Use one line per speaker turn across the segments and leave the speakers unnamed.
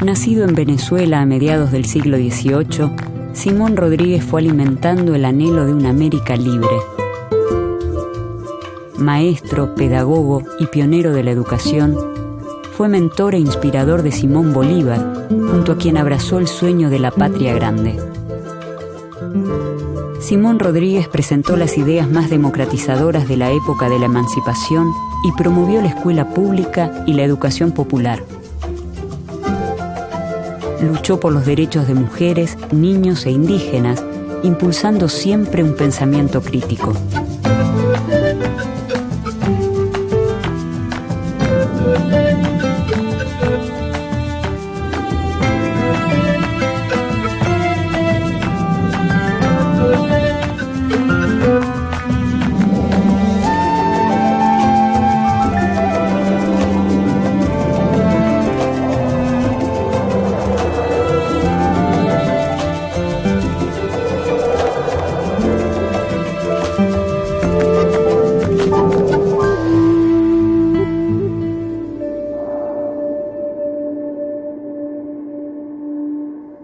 Nacido en Venezuela a mediados del siglo XVIII, Simón Rodríguez fue alimentando el anhelo de una América libre. Maestro, pedagogo y pionero de la educación, fue mentor e inspirador de Simón Bolívar, junto a quien abrazó el sueño de la patria grande. Simón Rodríguez presentó las ideas más democratizadoras de la época de la emancipación y promovió la escuela pública y la educación popular. Luchó por los derechos de mujeres, niños e indígenas, impulsando siempre un pensamiento crítico.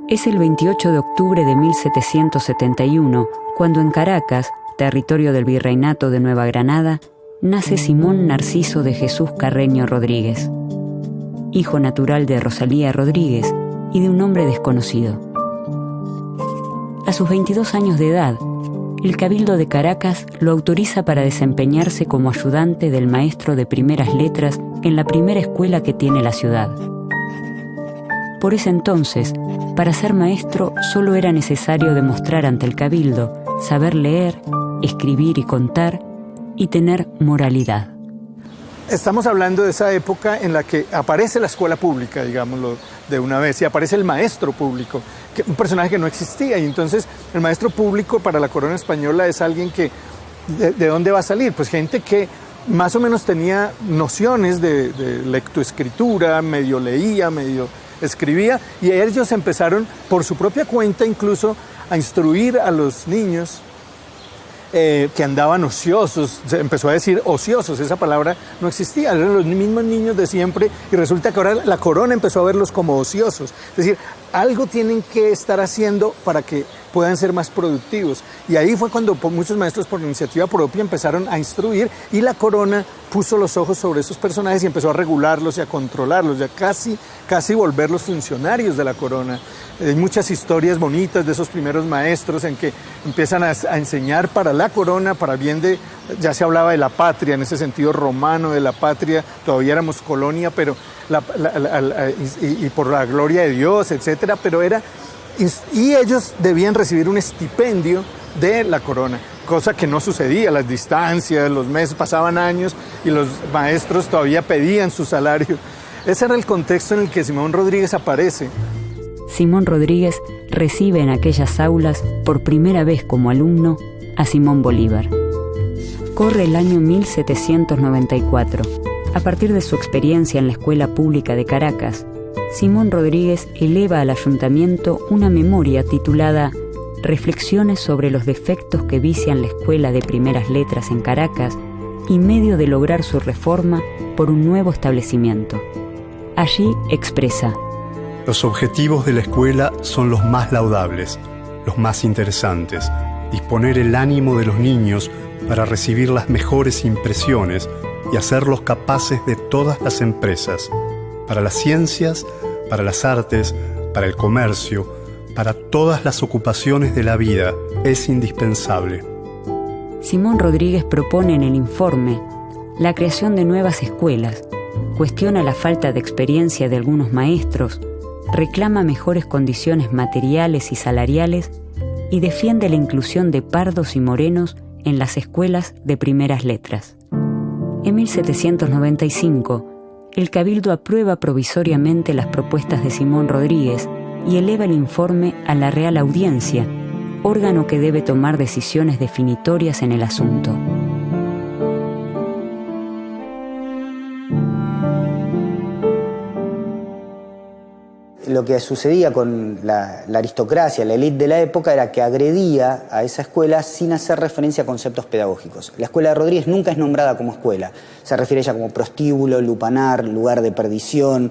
Es el 28 de octubre de 1771, cuando en Caracas, territorio del Virreinato de Nueva Granada, nace Simón Narciso de Jesús Carreño Rodríguez, hijo natural de Rosalía Rodríguez y de un hombre desconocido. A sus 22 años de edad, el Cabildo de Caracas lo autoriza para desempeñarse como ayudante del maestro de primeras letras en la primera escuela que tiene la ciudad. Por ese entonces, para ser maestro solo era necesario demostrar ante el Cabildo saber leer, escribir y contar y tener moralidad.
Estamos hablando de esa época en la que aparece la escuela pública, digámoslo de una vez, y aparece el maestro público, un personaje que no existía. Y entonces el maestro público para la corona española es alguien que, ¿de dónde va a salir? Pues gente que más o menos tenía nociones de lectoescritura, medio leía, medio escribía, y ellos empezaron por su propia cuenta incluso a instruir a los niños que andaban ociosos. Se empezó a decir ociosos, esa palabra no existía, eran los mismos niños de siempre, y resulta que ahora la corona empezó a verlos como ociosos. Es decir, algo tienen que estar haciendo para que puedan ser más productivos. Y ahí fue cuando muchos maestros por iniciativa propia empezaron a instruir, y la corona puso los ojos sobre esos personajes y empezó a regularlos y a controlarlos, ya casi volverlos funcionarios de la corona. Hay muchas historias bonitas de esos primeros maestros en que empiezan a enseñar para la corona, para bien de, ya se hablaba de la patria, en ese sentido romano de la patria, todavía éramos colonia, pero y por la gloria de Dios, etcétera, pero era, y ellos debían recibir un estipendio de la corona, cosa que no sucedía, las distancias, los meses, pasaban años y los maestros todavía pedían su salario. Ese era el contexto en el que Simón Rodríguez aparece.
Simón Rodríguez recibe en aquellas aulas, por primera vez como alumno, a Simón Bolívar. Corre el año 1794. A partir de su experiencia en la Escuela Pública de Caracas, Simón Rodríguez eleva al ayuntamiento una memoria titulada Reflexiones sobre los defectos que vician la Escuela de Primeras Letras en Caracas y medio de lograr su reforma por un nuevo establecimiento. Allí expresa:
los objetivos de la escuela son los más laudables, los más interesantes. Disponer el ánimo de los niños para recibir las mejores impresiones y hacerlos capaces de todas las empresas, para las ciencias, para las artes, para el comercio, para todas las ocupaciones de la vida, es indispensable.
Simón Rodríguez propone en el informe la creación de nuevas escuelas, cuestiona la falta de experiencia de algunos maestros, reclama mejores condiciones materiales y salariales y defiende la inclusión de pardos y morenos en las escuelas de primeras letras. En 1795, el Cabildo aprueba provisoriamente las propuestas de Simón Rodríguez y eleva el informe a la Real Audiencia, órgano que debe tomar decisiones definitorias en el asunto.
Lo que sucedía con la aristocracia, la élite de la época, era que agredía a esa escuela sin hacer referencia a conceptos pedagógicos. La escuela de Rodríguez nunca es nombrada como escuela. Se refiere a ella como prostíbulo, lupanar, lugar de perdición.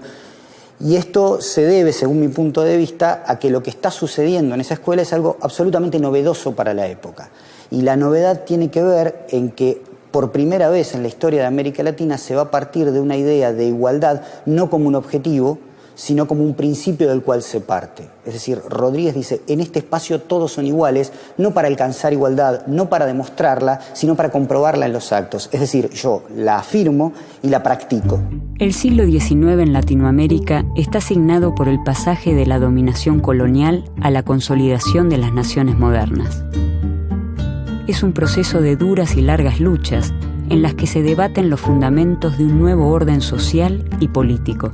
Y esto se debe, según mi punto de vista, a que lo que está sucediendo en esa escuela es algo absolutamente novedoso para la época. Y la novedad tiene que ver en que por primera vez en la historia de América Latina se va a partir de una idea de igualdad no como un objetivo, sino como un principio del cual se parte. Es decir, Rodríguez dice, en este espacio todos son iguales, no para alcanzar igualdad, no para demostrarla, sino para comprobarla en los actos. Es decir, yo la afirmo y la practico.
El siglo XIX en Latinoamérica está signado por el pasaje de la dominación colonial a la consolidación de las naciones modernas. Es un proceso de duras y largas luchas en las que se debaten los fundamentos de un nuevo orden social y político.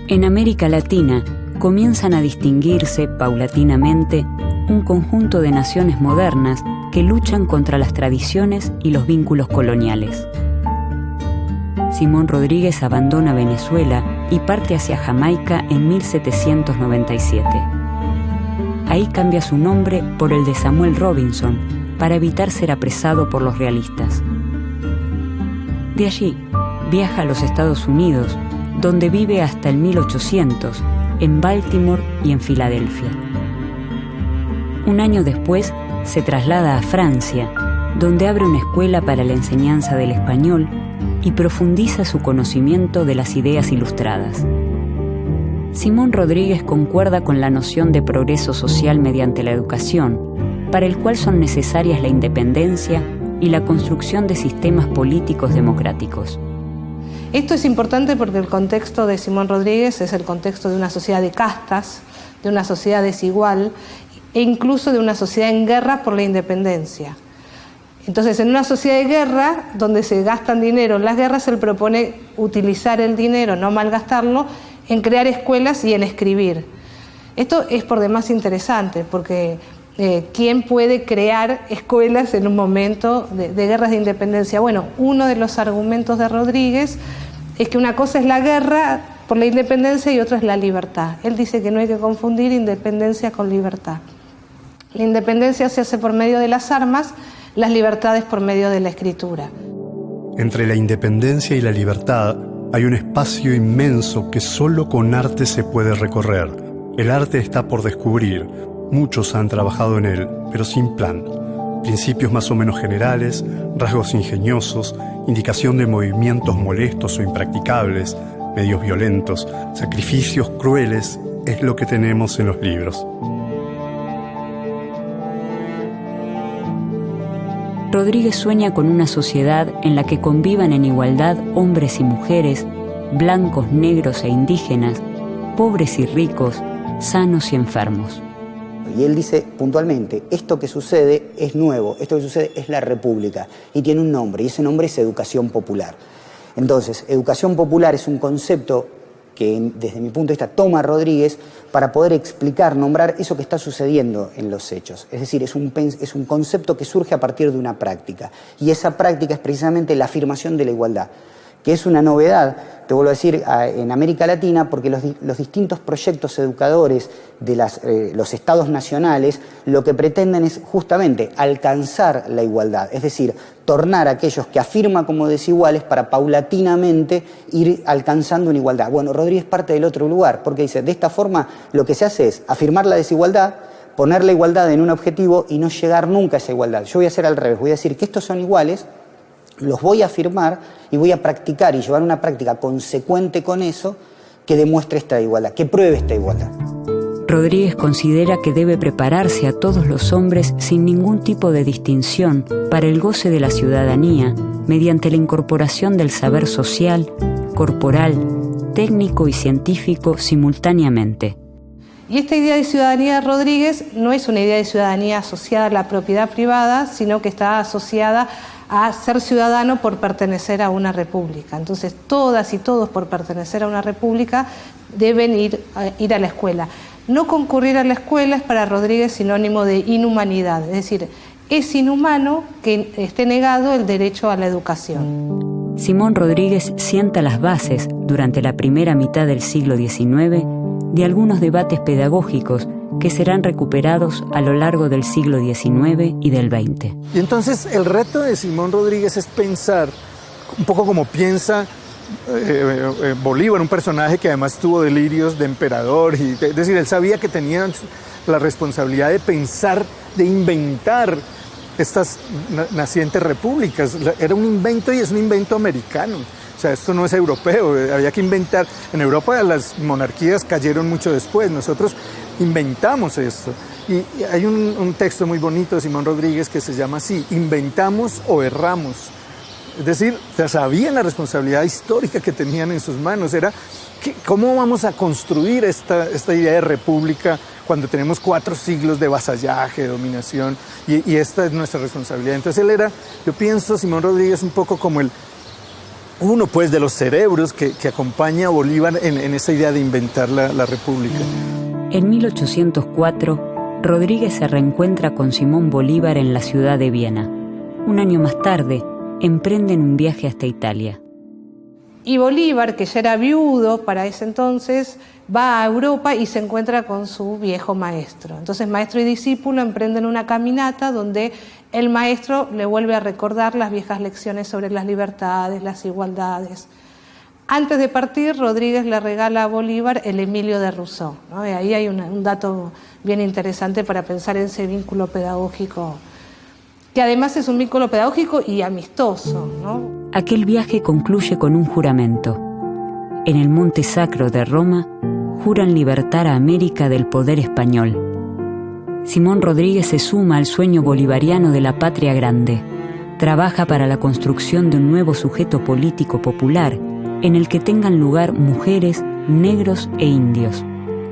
En América Latina comienzan a distinguirse paulatinamente un conjunto de naciones modernas que luchan contra las tradiciones y los vínculos coloniales. Simón Rodríguez abandona Venezuela y parte hacia Jamaica en 1797. Ahí cambia su nombre por el de Samuel Robinson para evitar ser apresado por los realistas. De allí viaja a los Estados Unidos, donde vive hasta el 1800, en Baltimore y en Filadelfia. Un año después se traslada a Francia, donde abre una escuela para la enseñanza del español y profundiza su conocimiento de las ideas ilustradas. Simón Rodríguez concuerda con la noción de progreso social mediante la educación, para el cual son necesarias la independencia y la construcción de sistemas políticos democráticos.
Esto es importante porque el contexto de Simón Rodríguez es el contexto de una sociedad de castas, de una sociedad desigual e incluso de una sociedad en guerra por la independencia. Entonces, en una sociedad de guerra, donde se gastan dinero en las guerras, él propone utilizar el dinero, no malgastarlo, en crear escuelas y en escribir. Esto es por demás interesante porque ¿quién puede crear escuelas en un momento de guerras de independencia? Bueno, uno de los argumentos de Rodríguez es que una cosa es la guerra por la independencia y otra es la libertad. Él dice que no hay que confundir independencia con libertad. La independencia se hace por medio de las armas, las libertades por medio de la escritura.
Entre la independencia y la libertad hay un espacio inmenso que solo con arte se puede recorrer. El arte está por descubrir. Muchos han trabajado en él, pero sin plan. Principios más o menos generales, rasgos ingeniosos, indicación de movimientos molestos o impracticables, medios violentos, sacrificios crueles, es lo que tenemos en los libros.
Rodríguez sueña con una sociedad en la que convivan en igualdad hombres y mujeres, blancos, negros e indígenas, pobres y ricos, sanos y enfermos.
Y él dice puntualmente, esto que sucede es nuevo, esto que sucede es la República y tiene un nombre y ese nombre es educación popular. Entonces, educación popular es un concepto que desde mi punto de vista toma Rodríguez para poder explicar, nombrar eso que está sucediendo en los hechos. Es decir, es un concepto que surge a partir de una práctica y esa práctica es precisamente la afirmación de la igualdad, que es una novedad, te vuelvo a decir, en América Latina, porque los distintos proyectos educadores de los estados nacionales lo que pretenden es justamente alcanzar la igualdad, es decir, tornar a aquellos que afirman como desiguales para paulatinamente ir alcanzando una igualdad. Bueno, Rodríguez parte del otro lugar, porque dice, de esta forma lo que se hace es afirmar la desigualdad, poner la igualdad en un objetivo y no llegar nunca a esa igualdad. Yo voy a hacer al revés, voy a decir que estos son iguales, los voy a afirmar y voy a practicar y llevar una práctica consecuente con eso que demuestre esta igualdad, que pruebe esta igualdad.
Rodríguez considera que debe prepararse a todos los hombres sin ningún tipo de distinción para el goce de la ciudadanía mediante la incorporación del saber social, corporal, técnico y científico simultáneamente.
Y esta idea de ciudadanía de Rodríguez no es una idea de ciudadanía asociada a la propiedad privada, sino que está asociada a ser ciudadano por pertenecer a una república. Entonces, todas y todos por pertenecer a una república deben ir a la escuela. No concurrir a la escuela es para Rodríguez sinónimo de inhumanidad, es decir, es inhumano que esté negado el derecho a la educación.
Simón Rodríguez sienta las bases, durante la primera mitad del siglo XIX, de algunos debates pedagógicos que serán recuperados a lo largo del siglo XIX y del XX.
Y entonces el reto de Simón Rodríguez es pensar, un poco como piensa Bolívar, un personaje que además tuvo delirios de emperador, es decir, él sabía que tenía la responsabilidad de pensar, de inventar estas nacientes repúblicas. Era un invento y es un invento americano. O sea, esto no es europeo, había que inventar. En Europa las monarquías cayeron mucho después, nosotros inventamos esto. Y hay un texto muy bonito de Simón Rodríguez que se llama así: inventamos o erramos. Es decir, sabían la responsabilidad histórica que tenían en sus manos. Era, ¿cómo vamos a construir esta idea de república cuando tenemos 4 siglos de vasallaje, de dominación? Y esta es nuestra responsabilidad. Entonces él era, yo pienso, Simón Rodríguez un poco como uno pues de los cerebros que acompaña a Bolívar en esa idea de inventar la república.
En 1804, Rodríguez se reencuentra con Simón Bolívar en la ciudad de Viena. Un año más tarde, emprenden un viaje hasta Italia.
Y Bolívar, que ya era viudo para ese entonces, va a Europa y se encuentra con su viejo maestro. Entonces, maestro y discípulo emprenden una caminata donde el maestro le vuelve a recordar las viejas lecciones sobre las libertades, las igualdades. Antes de partir, Rodríguez le regala a Bolívar el Emilio de Rousseau, ¿no? Y ahí hay un dato bien interesante para pensar en ese vínculo pedagógico, que además es un vínculo pedagógico y amistoso, ¿no?
Aquel viaje concluye con un juramento. En el Monte Sacro de Roma, juran libertar a América del poder español. Simón Rodríguez se suma al sueño bolivariano de la patria grande. Trabaja para la construcción de un nuevo sujeto político popular en el que tengan lugar mujeres, negros e indios.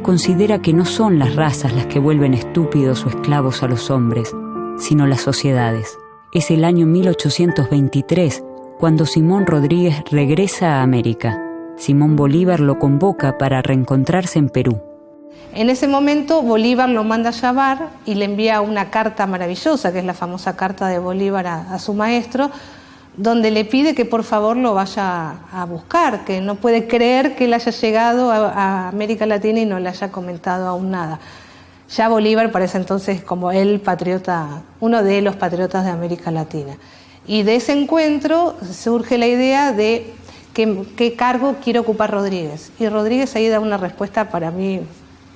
Considera que no son las razas las que vuelven estúpidos o esclavos a los hombres, sino las sociedades. Es el año 1823 cuando Simón Rodríguez regresa a América. Simón Bolívar lo convoca para reencontrarse en Perú.
En ese momento Bolívar lo manda a llamar y le envía una carta maravillosa, que es la famosa carta de Bolívar a su maestro, donde le pide que por favor lo vaya a buscar, que no puede creer que él haya llegado a América Latina y no le haya comentado aún nada. Ya Bolívar parece entonces como el patriota, uno de los patriotas de América Latina. Y de ese encuentro surge la idea de qué cargo quiere ocupar Rodríguez. Y Rodríguez ahí da una respuesta para mí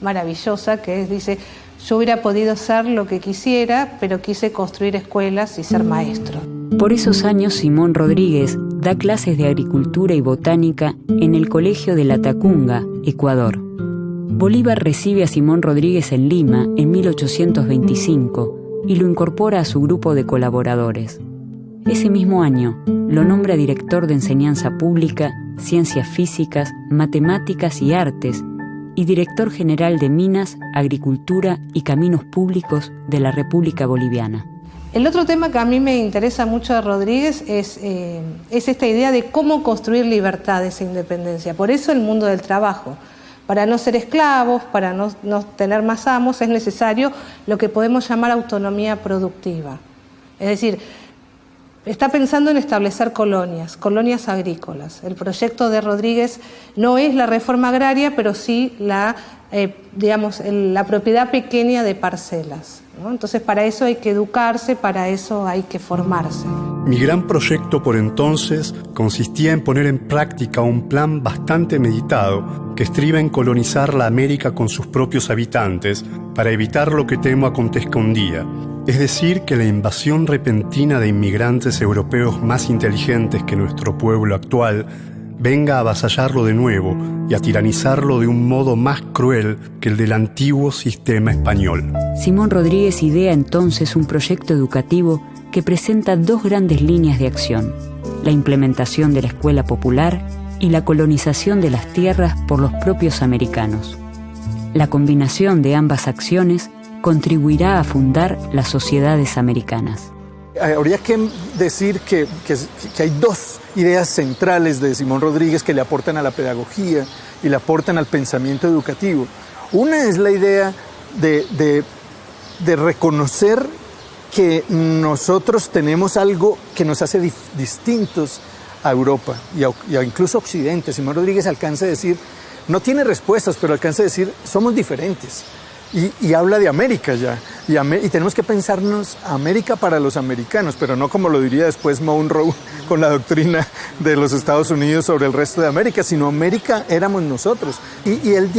maravillosa, que es, dice: yo hubiera podido ser lo que quisiera, pero quise construir escuelas y ser maestro.
Por esos años, Simón Rodríguez da clases de agricultura y botánica en el Colegio de La Tacunga, Ecuador. Bolívar recibe a Simón Rodríguez en Lima en 1825 y lo incorpora a su grupo de colaboradores. Ese mismo año, lo nombra director de Enseñanza Pública, Ciencias Físicas, Matemáticas y Artes y director general de Minas, Agricultura y Caminos Públicos de la República Boliviana.
El otro tema que a mí me interesa mucho de Rodríguez es esta idea de cómo construir libertades e independencia. Por eso el mundo del trabajo. Para no ser esclavos, para no tener más amos, es necesario lo que podemos llamar autonomía productiva. Es decir, está pensando en establecer colonias agrícolas. El proyecto de Rodríguez no es la reforma agraria, pero sí la propiedad pequeña de parcelas, ¿no? Entonces, para eso hay que educarse, para eso hay que formarse.
Mi gran proyecto por entonces consistía en poner en práctica un plan bastante meditado que estriba en colonizar la América con sus propios habitantes para evitar lo que temo acontezca un día. Es decir, que la invasión repentina de inmigrantes europeos más inteligentes que nuestro pueblo actual venga a avasallarlo de nuevo y a tiranizarlo de un modo más cruel que el del antiguo sistema español.
Simón Rodríguez idea entonces un proyecto educativo que presenta 2 grandes líneas de acción: la implementación de la escuela popular y la colonización de las tierras por los propios americanos. La combinación de ambas acciones contribuirá a fundar las sociedades americanas.
Habría que decir que hay 2 ideas centrales de Simón Rodríguez que le aportan a la pedagogía y le aportan al pensamiento educativo. Una es la idea de reconocer que nosotros tenemos algo que nos hace distintos a Europa y a incluso Occidente. Simón Rodríguez alcanza a decir, no tiene respuestas, pero alcanza a decir, somos diferentes. y habla de América ya. Y tenemos que pensarnos América para los americanos, pero no como lo diría después Monroe con la doctrina de los Estados Unidos sobre el resto de América, sino América éramos nosotros. Y él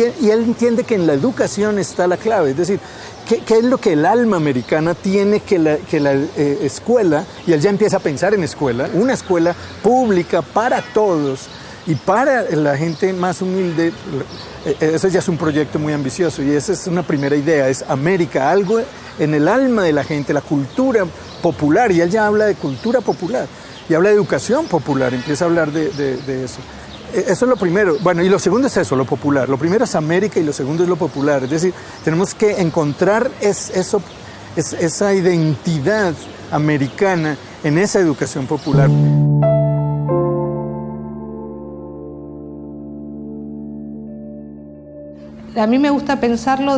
entiende que en la educación está la clave, es decir, ¿qué es lo que el alma americana tiene que la escuela? Y él ya empieza a pensar en escuela, una escuela pública para todos y para la gente más humilde. Eso ya es un proyecto muy ambicioso y esa es una primera idea, es América, algo en el alma de la gente, la cultura popular, y él ya habla de cultura popular y habla de educación popular, empieza a hablar de eso. Eso es lo primero. Bueno, y lo segundo es eso, lo popular. Lo primero es América y lo segundo es lo popular. Es decir, tenemos que encontrar esa identidad americana en esa educación popular.
A mí me gusta pensarlo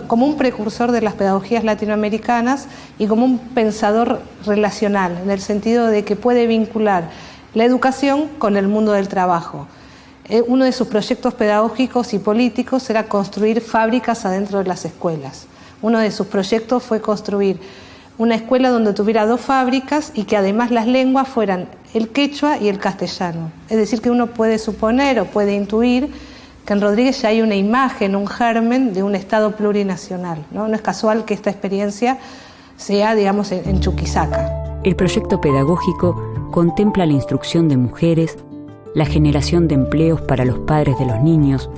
como un precursor de las pedagogías latinoamericanas y como un pensador relacional, en el sentido de que puede vincular la educación con el mundo del trabajo. Uno de sus proyectos pedagógicos y políticos era construir fábricas adentro de las escuelas. Uno de sus proyectos fue construir una escuela donde tuviera 2 fábricas y que además las lenguas fueran el quechua y el castellano. Es decir, que uno puede suponer o puede intuir que en Rodríguez ya hay una imagen, un germen de un Estado plurinacional, ¿no? No es casual que esta experiencia sea, digamos, en Chuquisaca.
El proyecto pedagógico contempla la instrucción de mujeres, la generación de empleos para los padres de los niños,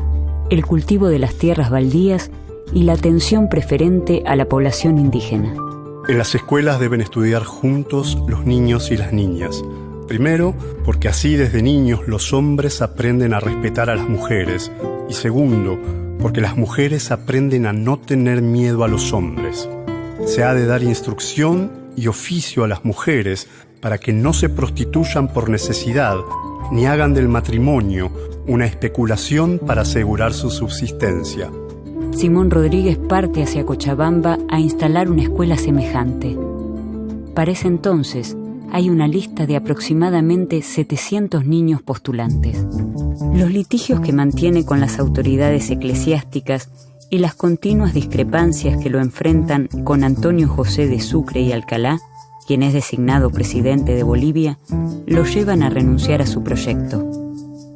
el cultivo de las tierras baldías y la atención preferente a la población indígena.
En las escuelas deben estudiar juntos los niños y las niñas. Primero, porque así desde niños los hombres aprenden a respetar a las mujeres. Y segundo, porque las mujeres aprenden a no tener miedo a los hombres. Se ha de dar instrucción y oficio a las mujeres para que no se prostituyan por necesidad, ni hagan del matrimonio una especulación para asegurar su subsistencia.
Simón Rodríguez parte hacia Cochabamba a instalar una escuela semejante. Para ese entonces, hay una lista de aproximadamente 700 niños postulantes. Los litigios que mantiene con las autoridades eclesiásticas y las continuas discrepancias que lo enfrentan con Antonio José de Sucre y Alcalá, quien es designado presidente de Bolivia, lo llevan a renunciar a su proyecto.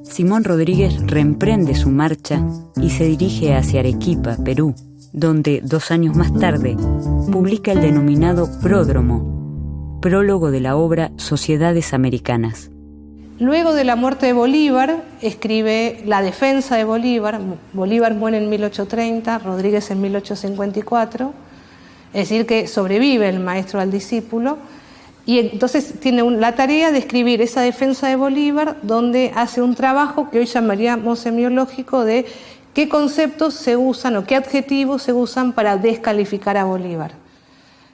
Simón Rodríguez reemprende su marcha y se dirige hacia Arequipa, Perú, donde 2 años más tarde publica el denominado Pródromo, prólogo de la obra Sociedades Americanas.
Luego de la muerte de Bolívar, escribe La defensa de Bolívar. Bolívar muere en 1830, Rodríguez en 1854. Es decir, que sobrevive el maestro al discípulo. Y entonces tiene la tarea de escribir esa defensa de Bolívar, donde hace un trabajo que hoy llamaríamos semiológico de qué conceptos se usan o qué adjetivos se usan para descalificar a Bolívar.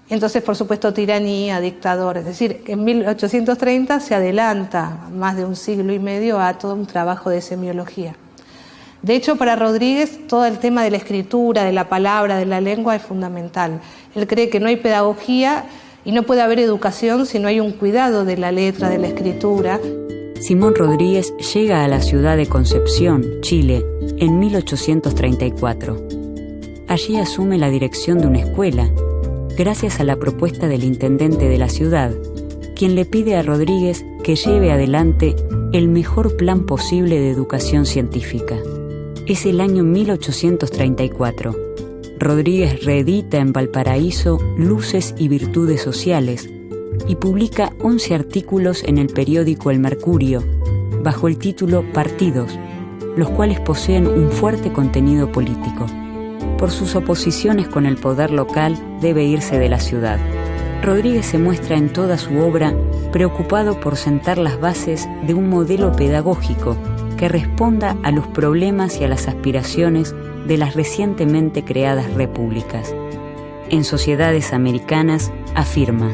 Entonces, por supuesto, tiranía, dictador. Es decir, en 1830 se adelanta más de 1 siglo y medio a todo un trabajo de semiología. De hecho, para Rodríguez, todo el tema de la escritura, de la palabra, de la lengua es fundamental. Él cree que no hay pedagogía y no puede haber educación si no hay un cuidado de la letra, de la escritura.
Simón Rodríguez llega a la ciudad de Concepción, Chile, en 1834. Allí asume la dirección de una escuela, gracias a la propuesta del intendente de la ciudad, quien le pide a Rodríguez que lleve adelante el mejor plan posible de educación científica. Es el año 1834. Rodríguez reedita en Valparaíso Luces y Virtudes Sociales y publica 11 artículos en el periódico El Mercurio, bajo el título Partidos, los cuales poseen un fuerte contenido político. Por sus oposiciones con el poder local, debe irse de la ciudad. Rodríguez se muestra en toda su obra preocupado por sentar las bases de un modelo pedagógico que responda a los problemas y a las aspiraciones de las recientemente creadas repúblicas. En Sociedades Americanas afirma: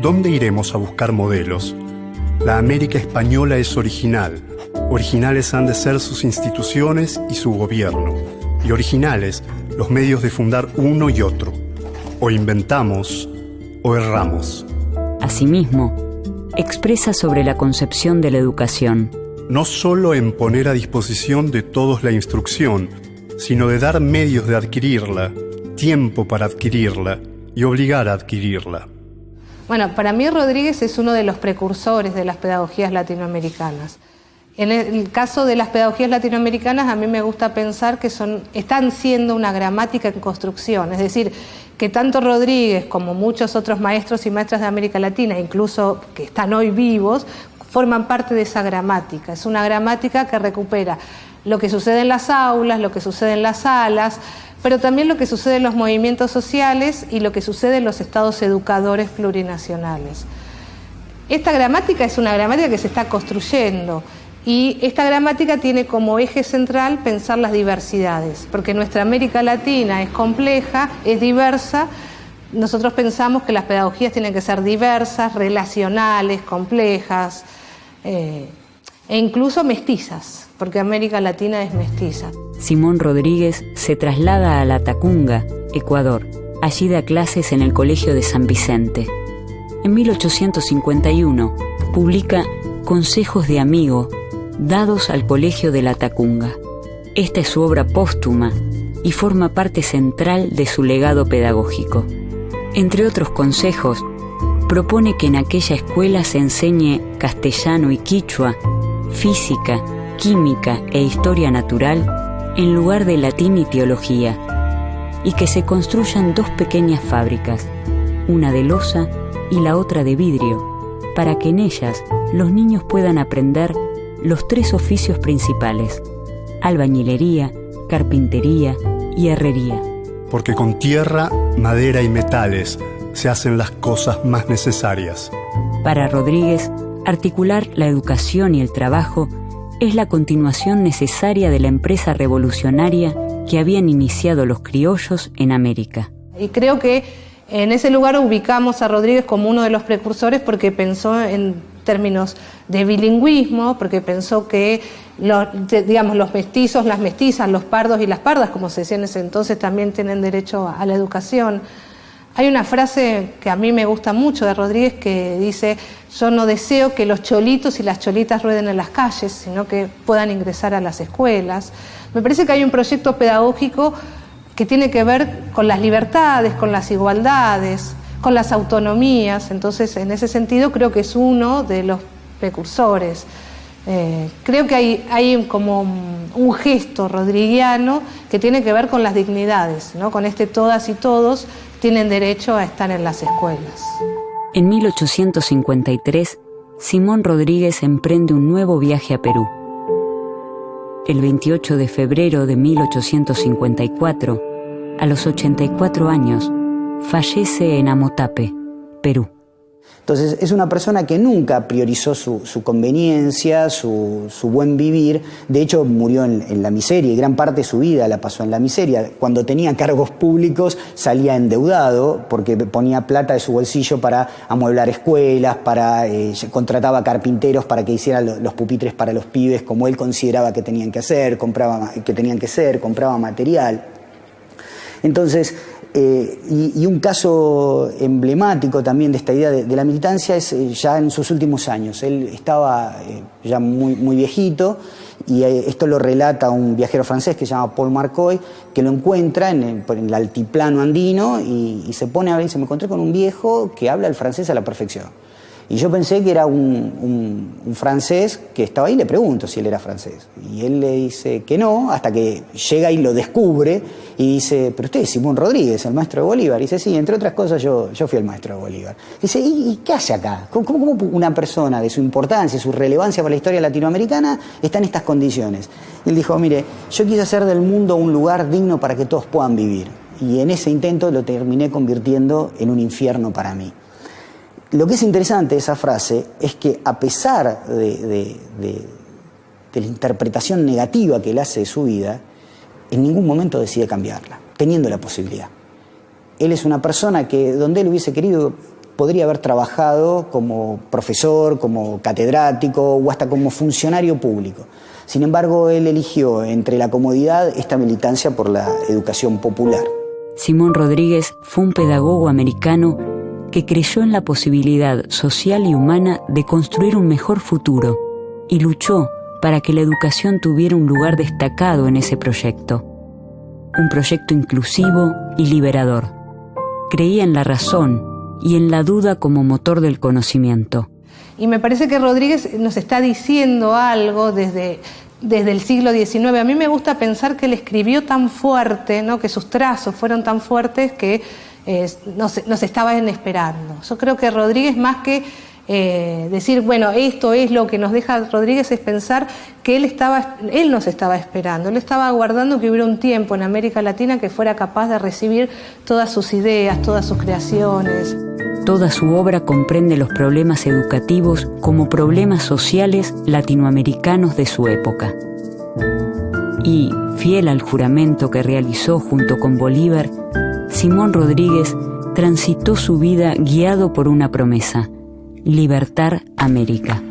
¿Dónde iremos a buscar modelos? La América española es original. Originales han de ser sus instituciones y su gobierno. Y originales los medios de fundar uno y otro. O inventamos o erramos.
Asimismo, expresa sobre la concepción de la educación.
No solo en poner a disposición de todos la instrucción, sino de dar medios de adquirirla, tiempo para adquirirla y obligar a adquirirla.
Bueno, para mí Rodríguez es uno de los precursores de las pedagogías latinoamericanas. En el caso de las pedagogías latinoamericanas, a mí me gusta pensar que están siendo una gramática en construcción, es decir, que tanto Rodríguez como muchos otros maestros y maestras de América Latina, incluso que están hoy vivos, forman parte de esa gramática. Es una gramática que recupera lo que sucede en las aulas, lo que sucede en las salas, pero también lo que sucede en los movimientos sociales y lo que sucede en los estados educadores plurinacionales. Esta gramática es una gramática que se está construyendo y esta gramática tiene como eje central pensar las diversidades, porque nuestra América Latina es compleja, es diversa. Nosotros pensamos que las pedagogías tienen que ser diversas, relacionales, complejas e incluso mestizas, porque América Latina es mestiza.
Simón Rodríguez se traslada a Latacunga, Ecuador. Allí da clases en el Colegio de San Vicente. En 1851 publica Consejos de Amigo, dados al Colegio de Latacunga. Esta es su obra póstuma y forma parte central de su legado pedagógico. Entre otros consejos, propone que en aquella escuela se enseñe castellano y quichua, física, química e historia natural en lugar de latín y teología, y que se construyan 2 pequeñas fábricas, una de loza y la otra de vidrio, para que en ellas los niños puedan aprender los 3 oficios principales: albañilería, carpintería y herrería.
Porque con tierra, madera y metales se hacen las cosas más necesarias.
Para Rodríguez, articular la educación y el trabajo es la continuación necesaria de la empresa revolucionaria que habían iniciado los criollos en América.
Y creo que en ese lugar ubicamos a Rodríguez como uno de los precursores porque pensó en términos de bilingüismo, porque pensó que los mestizos, las mestizas, los pardos y las pardas, como se decía en ese entonces, también tienen derecho a la educación. Hay una frase que a mí me gusta mucho de Rodríguez que dice: yo no deseo que los cholitos y las cholitas rueden en las calles, sino que puedan ingresar a las escuelas. Me parece que hay un proyecto pedagógico que tiene que ver con las libertades, con las igualdades, con las autonomías. Entonces, en ese sentido, creo que es uno de los precursores. Creo que hay como un gesto rodriguiano que tiene que ver con las dignidades, ¿no? Con todas y todos tienen derecho a estar en las escuelas.
En 1853, Simón Rodríguez emprende un nuevo viaje a Perú. El 28 de febrero de 1854, a los 84 años, fallece en Amotape, Perú.
Entonces es una persona que nunca priorizó su conveniencia, su buen vivir. De hecho murió en la miseria y gran parte de su vida la pasó en la miseria. Cuando tenía cargos públicos salía endeudado porque ponía plata de su bolsillo para amueblar escuelas, contrataba carpinteros para que hicieran los pupitres para los pibes como él consideraba que tenían que hacer, compraba material. Entonces, y un caso emblemático también de esta idea de la militancia es ya en sus últimos años. Él estaba ya muy viejito y esto lo relata un viajero francés que se llama Paul Marcoy, que lo encuentra en el altiplano andino y se pone a ver y dice: me encontré con un viejo que habla el francés a la perfección. Y yo pensé que era un francés que estaba ahí, le pregunto si él era francés. Y él le dice que no, hasta que llega y lo descubre y dice: pero usted es Simón Rodríguez, el maestro de Bolívar. Y dice: sí, entre otras cosas yo fui el maestro de Bolívar. Dice: ¿y qué hace acá? ¿Cómo una persona de su importancia, su relevancia para la historia latinoamericana está en estas condiciones? Y él dijo: mire, yo quise hacer del mundo un lugar digno para que todos puedan vivir. Y en ese intento lo terminé convirtiendo en un infierno para mí. Lo que es interesante de esa frase es que a pesar de la interpretación negativa que él hace de su vida, en ningún momento decide cambiarla, teniendo la posibilidad. Él es una persona que donde él hubiese querido podría haber trabajado como profesor, como catedrático o hasta como funcionario público. Sin embargo, él eligió entre la comodidad esta militancia por la educación popular.
Simón Rodríguez fue un pedagogo americano que creyó en la posibilidad social y humana de construir un mejor futuro y luchó para que la educación tuviera un lugar destacado en ese proyecto. un proyecto inclusivo y liberador. Creía en la razón y en la duda como motor del conocimiento.
Y me parece que Rodríguez nos está diciendo algo desde el siglo XIX. A mí me gusta pensar que él escribió tan fuerte, ¿no?, que sus trazos fueron tan fuertes que nos estaban esperando. Yo creo que Rodríguez, más que decir, bueno, esto es lo que nos deja Rodríguez, es pensar que él nos estaba esperando, él estaba aguardando que hubiera un tiempo en América Latina que fuera capaz de recibir todas sus ideas, todas sus creaciones.
Toda su obra comprende los problemas educativos como problemas sociales latinoamericanos de su época. Y, fiel al juramento que realizó junto con Bolívar, Simón Rodríguez transitó su vida guiado por una promesa: libertar América.